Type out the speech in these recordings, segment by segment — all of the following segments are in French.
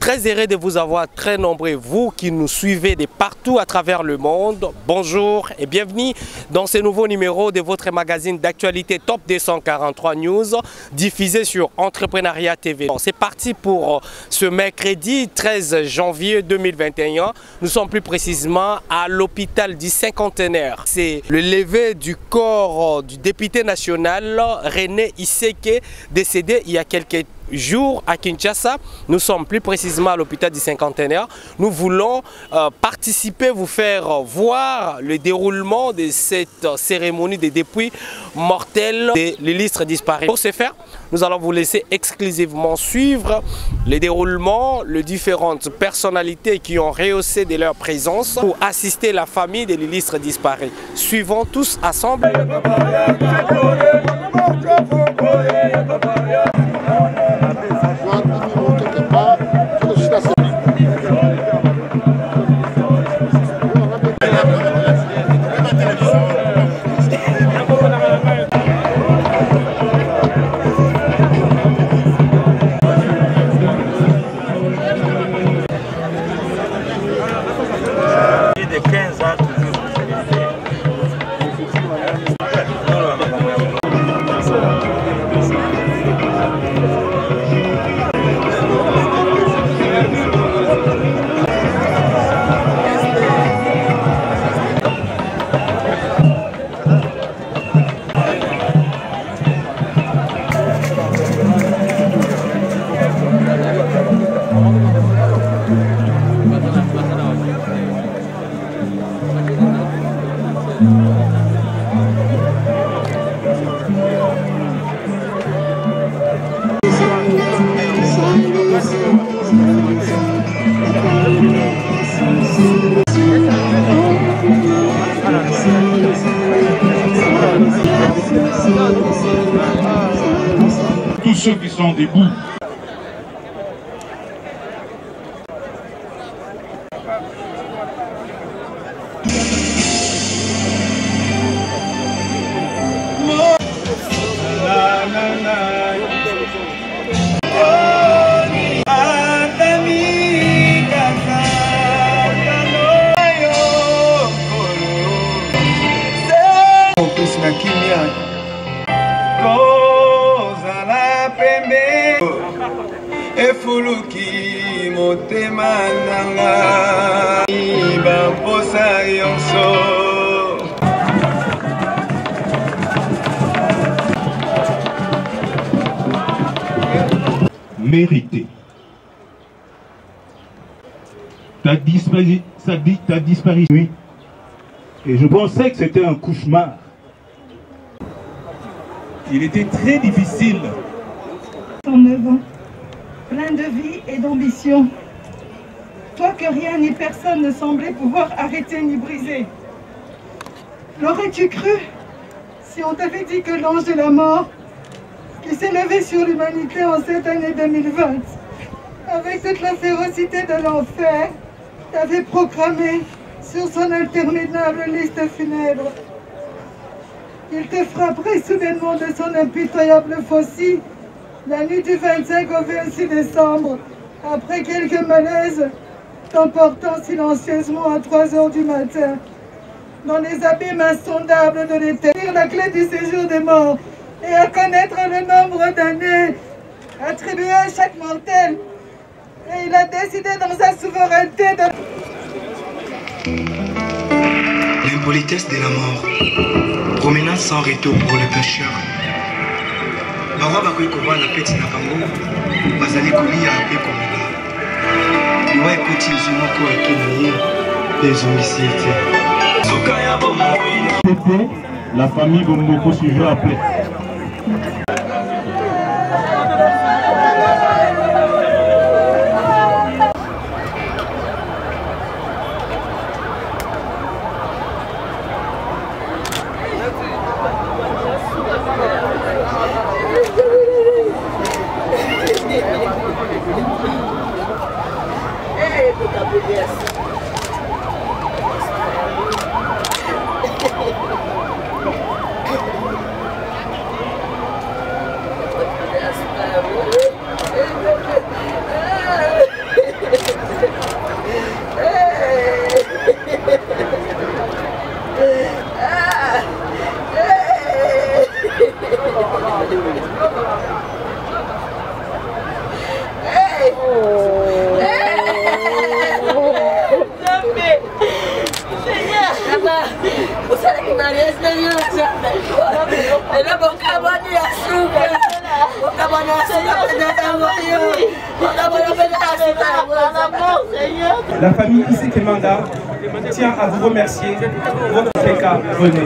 Très heureux de vous avoir très nombreux, vous qui nous suivez de partout à travers le monde. Bonjour et bienvenue dans ce nouveau numéro de votre magazine d'actualité Top 243 News, diffusé sur Entrepreneuriat TV. C'est parti pour ce mercredi 13 janvier 2021. Nous sommes plus précisément à l'hôpital du Cinquantenaire. C'est le lever du corps du député national René Iseke, décédé il y a quelques jours à Kinshasa. Nous sommes plus précisément à l'hôpital du Cinquantenaire. Nous voulons participer, vous faire voir le déroulement de cette cérémonie de dépouilles mortelles de l'illustre disparu. Pour ce faire, nous allons vous laisser exclusivement suivre le déroulement, les différentes personnalités qui ont rehaussé de leur présence pour assister la famille de l'illustre disparu. Suivons tous ensemble. Tous ceux qui sont debout. Efuluki motema nanga bamposa yonso Mérité. Ta disparition. Oui. Et je pensais que c'était un cauchemar. Il était très difficile. Ton œuvre, plein de vie et d'ambition. Toi que rien ni personne ne semblait pouvoir arrêter ni briser. L'aurais-tu cru si on t'avait dit que l'ange de la mort qui s'est levé sur l'humanité en cette année 2020, avec toute la férocité de l'enfer, t'avait proclamé sur son interminable liste funèbre qu'il te frapperait soudainement de son impitoyable faucille la nuit du 25 au 26 décembre, après quelques malaises, t'emportant silencieusement à 3 h du matin, dans les abîmes insondables de l'éternité, la clé du séjour des morts, et à connaître le nombre d'années attribuées à chaque mortel. Et il a décidé dans sa souveraineté de... L'impolitesse de la mort, promenade sans retour pour le pécheur. Bawa bakoyi kobana peti na kango bazali kolia pe komela liwa ekoti ezwi moko ekeni ye pe ezongisi ye te soka ya bomoi. La famille Bomboko suivra après. La famille Iseke Manga tient à vous remercier pour votre péca René.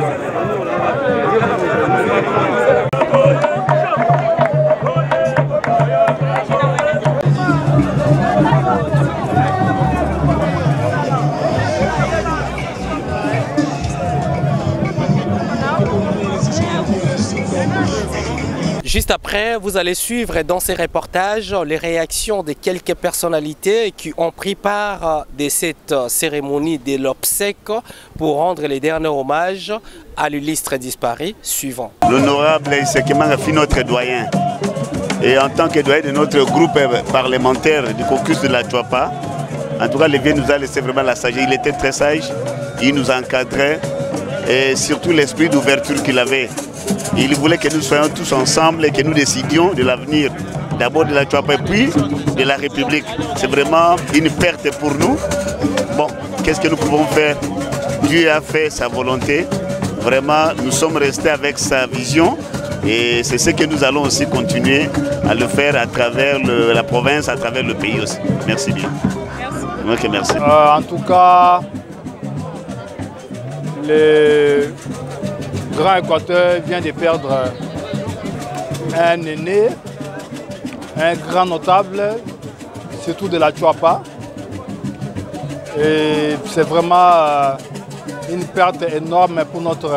Juste après, vous allez suivre dans ces reportages les réactions de quelques personnalités qui ont pris part de cette cérémonie de l'obsèque pour rendre les derniers hommages à l'illustre disparu suivant. L'honorable Iseke Manga fut notre doyen. Et en tant que doyen de notre groupe parlementaire du caucus de la Chwapa, en tout cas, le vieux nous a laissé vraiment la sagesse. Il était très sage, il nous encadrait et surtout l'esprit d'ouverture qu'il avait. Il voulait que nous soyons tous ensemble et que nous décidions de l'avenir, d'abord de la Chwapa et puis de la République. C'est vraiment une perte pour nous. Bon, qu'est-ce que nous pouvons faire? Dieu a fait sa volonté. Vraiment, nous sommes restés avec sa vision et c'est ce que nous allons aussi continuer à le faire à travers la province, à travers le pays aussi. Merci bien. Merci. Okay, merci. En tout cas, le Grand Équateur vient de perdre un aîné, un grand notable, surtout de la Chwapa. Et c'est vraiment une perte énorme pour notre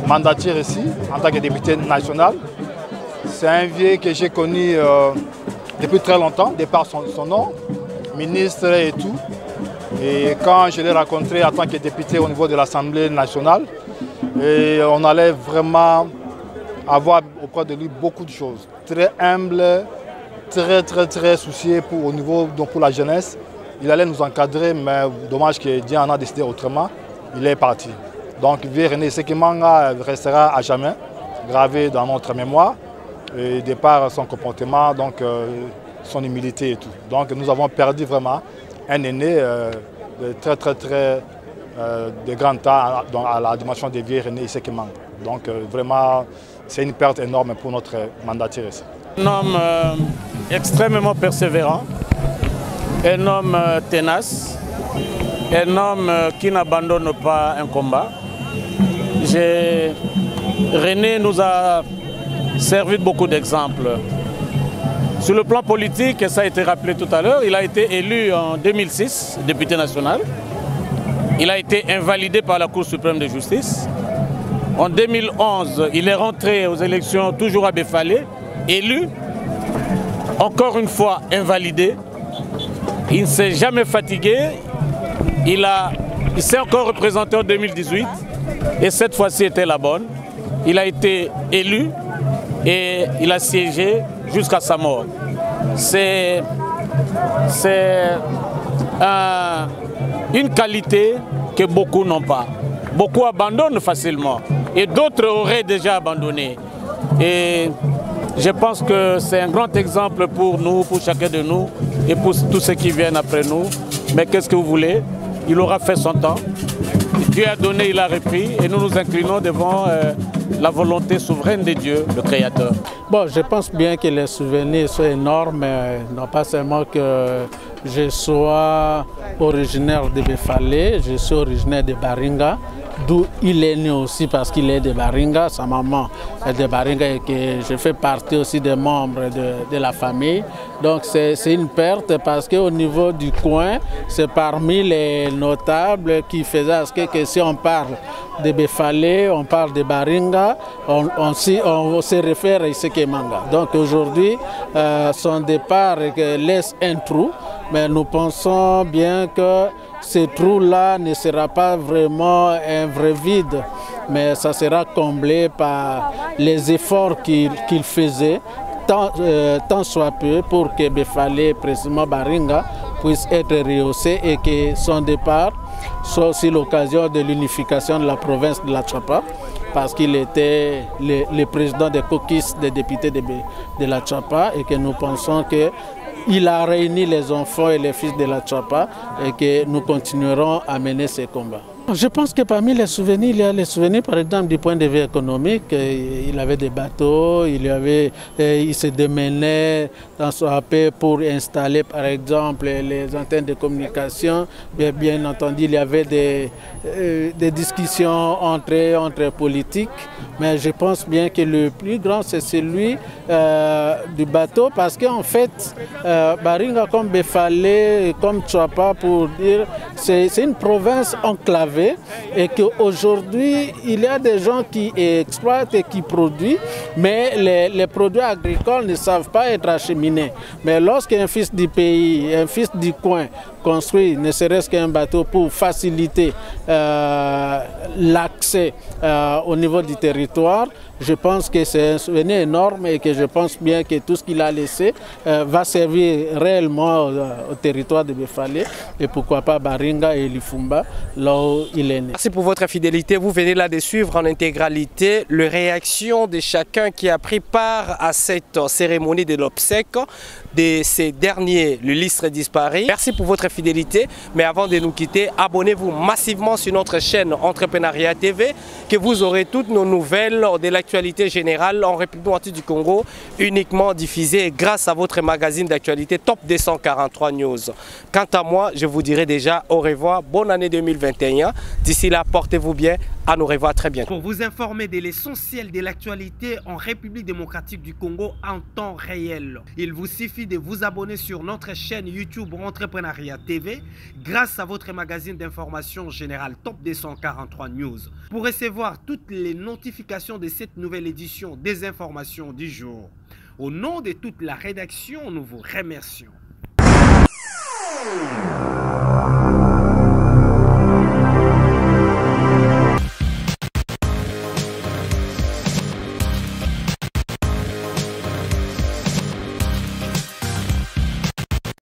mandataire ici, en tant que député national. C'est un vieux que j'ai connu depuis très longtemps, de par son nom, ministre et tout. Et quand je l'ai rencontré en tant que député au niveau de l'Assemblée nationale, et on allait vraiment avoir auprès de lui beaucoup de choses. Très humble, très soucié au niveau pour la jeunesse. Il allait nous encadrer, mais dommage que Dieu en a décidé autrement. Il est parti. Donc vieux René Iseke Manga restera à jamais gravé dans notre mémoire, et de par son comportement, donc son humilité et tout. Donc nous avons perdu vraiment un aîné de de grand temps à la dimension des vieux René Iseke Manga. Donc vraiment, c'est une perte énorme pour notre mandataire ici. Un homme extrêmement persévérant, un homme tenace, un homme qui n'abandonne pas un combat. René nous a servi de beaucoup d'exemples. Sur le plan politique, ça a été rappelé tout à l'heure, il a été élu en 2006, député national. Il a été invalidé par la Cour suprême de justice. En 2011, il est rentré aux élections toujours à Befalé, élu, encore une fois invalidé. Il ne s'est jamais fatigué. Il s'est encore représenté en 2018 et cette fois-ci était la bonne. Il a été élu et il a siégé jusqu'à sa mort. C'est une qualité que beaucoup n'ont pas. Beaucoup abandonnent facilement et d'autres auraient déjà abandonné. Et je pense que c'est un grand exemple pour nous, pour chacun de nous et pour tous ceux qui viennent après nous. Mais qu'est-ce que vous voulez? Il aura fait son temps. Dieu a donné, il a repris et nous nous inclinons devant la volonté souveraine de Dieu, le Créateur. Bon, je pense bien que les souvenirs sont énormes, non pas seulement que je sois originaire de Befalé, je suis originaire de Baringa, d'où il est né aussi parce qu'il est de Baringa, sa maman est de Baringa et que je fais partie aussi des membres de la famille. Donc c'est une perte parce qu'au niveau du coin, c'est parmi les notables qui faisaient que si on parle de Befalé, on parle de Baringa, on se réfère à Iseke Manga. Donc aujourd'hui, son départ laisse un trou, mais nous pensons bien que ce trou-là ne sera pas vraiment un vrai vide, mais ça sera comblé par les efforts qu'il faisait, tant soit peu, pour que Befalé, précisément Baringa, puisse être rehaussé et que son départ soit aussi l'occasion de l'unification de la province de la Chwapa, parce qu'il était le président des caucus des députés de la Chwapa et que nous pensons qu'il a réuni les enfants et les fils de la Chwapa et que nous continuerons à mener ces combats. Je pense que parmi les souvenirs, il y a les souvenirs par exemple du point de vue économique. Il avait des bateaux, il se démenait dans son AP pour installer par exemple les antennes de communication. Bien entendu, il y avait des discussions entre politiques, mais je pense bien que le plus grand c'est celui du bateau parce qu'en fait, Baringa comme Befale, comme Tchouapa pour dire, c'est une province enclavée. Et qu'aujourd'hui, il y a des gens qui exploitent et qui produisent, mais les produits agricoles ne savent pas être acheminés. Mais lorsqu'un fils du pays, un fils du coin construit ne serait-ce qu'un bateau pour faciliter l'accès au niveau du territoire, je pense que c'est un souvenir énorme et que je pense bien que tout ce qu'il a laissé va servir réellement au territoire de Befale et pourquoi pas Baringa et Lifumba, là où il est né. Merci pour votre fidélité. Vous venez là de suivre en intégralité les réactions de chacun qui a pris part à cette cérémonie de l'obsèque de ces derniers, le Listre disparu. Merci pour votre fidélité. Mais avant de nous quitter, abonnez-vous massivement sur notre chaîne Entrepreneuriat TV que vous aurez toutes nos nouvelles de l'actualité générale en République du Congo uniquement diffusées grâce à votre magazine d'actualité Top 243 News. Quant à moi, je vous dirai déjà au revoir, bonne année 2021. D'ici là, portez-vous bien, à nous revoir très bientôt. Pour vous informer de l'essentiel de l'actualité en République démocratique du Congo en temps réel, il vous suffit de vous abonner sur notre chaîne YouTube Entrepreneuriat TV grâce à votre magazine d'information générale Top 243 News pour recevoir toutes les notifications de cette nouvelle édition des informations du jour. Au nom de toute la rédaction, nous vous remercions.